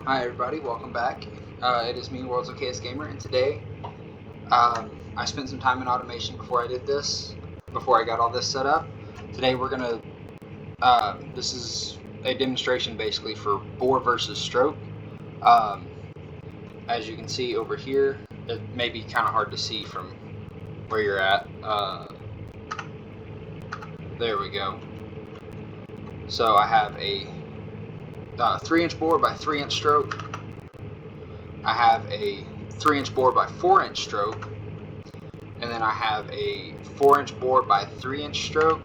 Hi everybody, welcome back. It is me, World's Okayest Gamer, and today I spent some time in automation before I did this, before I got all this set up. Today we're gonna, this is a demonstration basically for bore versus stroke. As you can see over here, it may be kind of hard to see from where you're at. There we go. So I have a 3-inch bore by 3-inch stroke. I have a 3-inch bore by 4-inch stroke, and then I have a 4-inch bore by 3-inch stroke,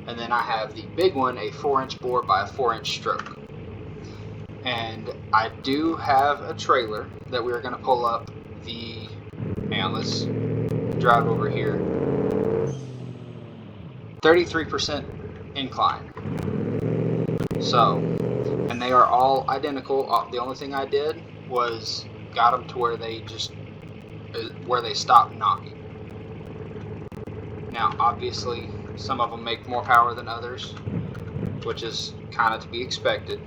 and then I have the big one, a 4-inch bore by a 4-inch stroke. And I do have a trailer that we're going to pull up the, hang on, let's drive over here, 33% incline. So, and they are all identical. The only thing I did was got them to where they stop knocking. Now, obviously, some of them make more power than others, which is kind of to be expected.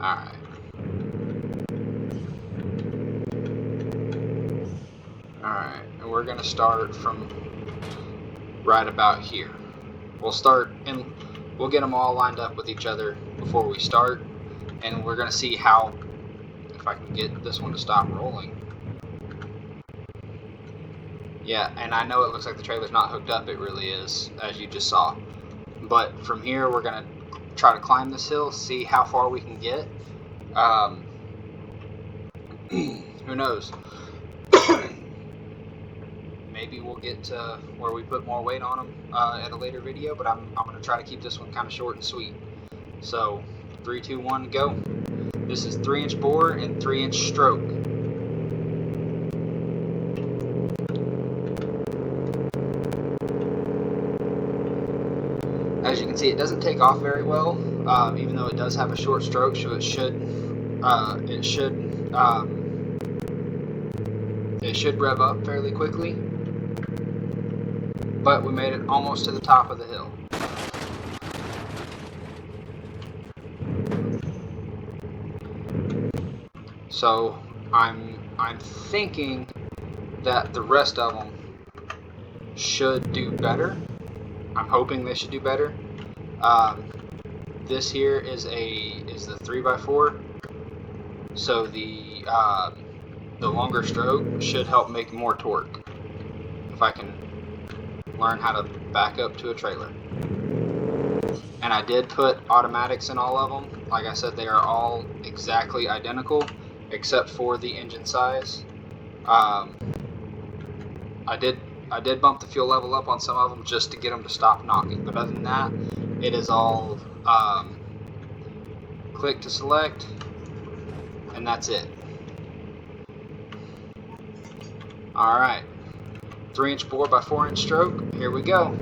Alright. Alright, and we're going to start from right about here. We'll start, and we'll get them all lined up with each other before we start, and we're going to see how, if I can get this one to stop rolling. Yeah, and I know it looks like the trailer's not hooked up, it really is, as you just saw. But from here, we're going to try to climb this hill, see how far we can get. Who knows? Maybe we'll get to where we put more weight on them at a later video, but I'm going to try to keep this one kind of short and sweet. So, 3, 2, 1, go. This is 3-inch bore and 3-inch stroke. As you can see, it doesn't take off very well, even though it does have a short stroke, so it should rev up fairly quickly. But we made it almost to the top of the hill. So I'm thinking that the rest of them should do better. I'm hoping they should do better. This here is the 3x4, so the longer stroke should help make more torque. If I can learn how to back up to a trailer. And I did put automatics in all of them. Like I said, they are all exactly identical except for the engine size. I did bump the fuel level up on some of them just to get them to stop knocking, but other than that, it is all click to select, and that's it. Alright, 3-inch bore by 4-inch stroke, here we go.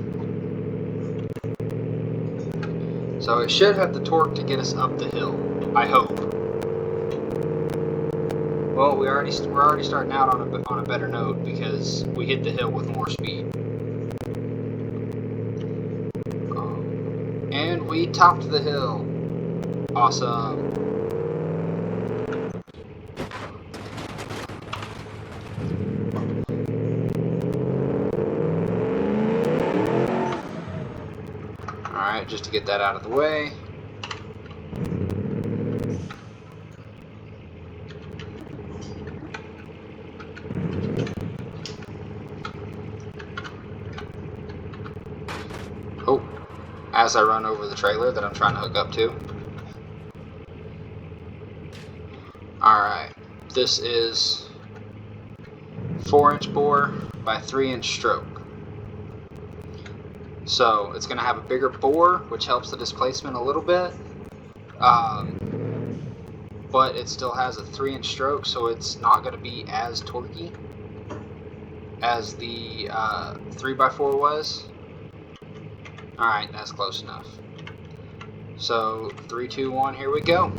So it should have the torque to get us up the hill, I hope. Well, we're already starting out on a better note because we hit the hill with more speed. And we topped the hill. Awesome. Alright, just to get that out of the way. Oh, as I run over the trailer that I'm trying to hook up to. Alright, this is 4-inch bore by 3-inch stroke. So it's going to have a bigger bore, which helps the displacement a little bit, but it still has a 3-inch stroke, so it's not going to be as torquey as the 3x4 was. Alright, that's close enough. So 3, 2, 1, here we go.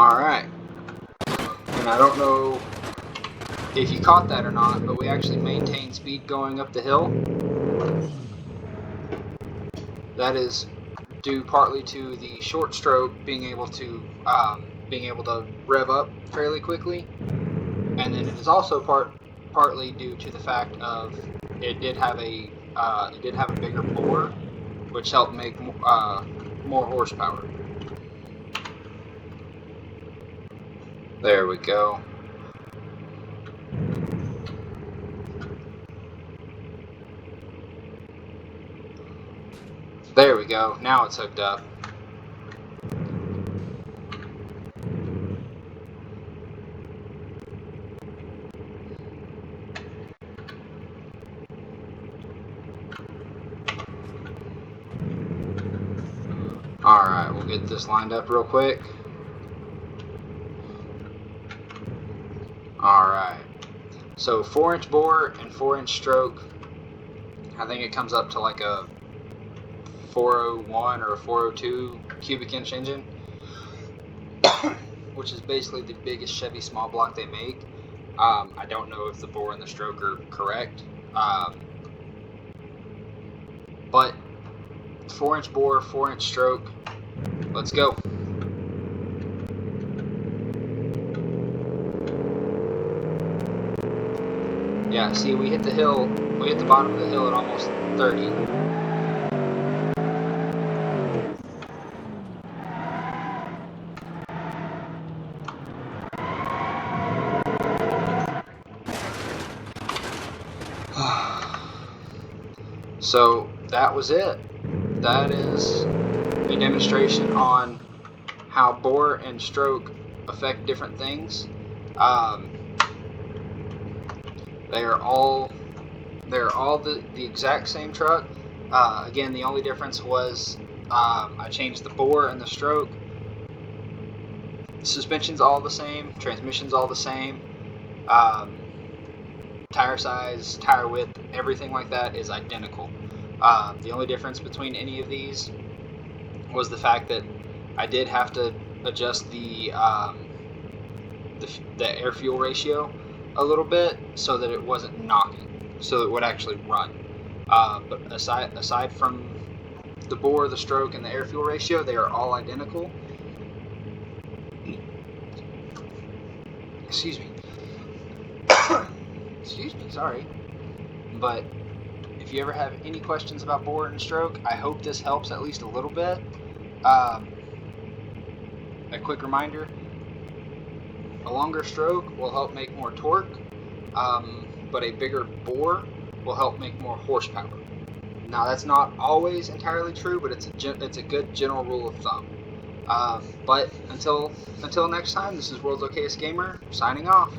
Alright, and I don't know if you caught that or not, but we actually maintained speed going up the hill. That is due partly to the short stroke being able to rev up fairly quickly, and then it is also partly due to the fact of it did have a bigger bore, which helped make more horsepower. There we go. There we go. Now it's hooked up. Alright, we'll get this lined up real quick. Alright. So 4-inch bore and 4-inch stroke. I think it comes up to like a 401 or a 402 cubic inch engine, which is basically the biggest Chevy small block they make. I don't know if the bore and the stroke are correct, but 4-inch bore, 4-inch stroke. Let's go. Yeah, see, we hit the bottom of the hill at almost 30. So that was it. That is a demonstration on how bore and stroke affect different things. They are all the exact same truck. Again, the only difference was I changed the bore and the stroke. Suspension's all the same. Transmission's all the same. Tire size, tire width, everything like that is identical. The only difference between any of these was the fact that I did have to adjust the air fuel ratio a little bit so that it wasn't knocking, so it would actually run. But aside from the bore, the stroke, and the air fuel ratio, they are all identical. Excuse me. Excuse me, sorry. But if you ever have any questions about bore and stroke, I hope this helps at least a little bit. A quick reminder, a longer stroke will help make more torque, but a bigger bore will help make more horsepower. Now that's not always entirely true, but it's a good general rule of thumb. But until next time, this is World's Okayest Gamer, signing off.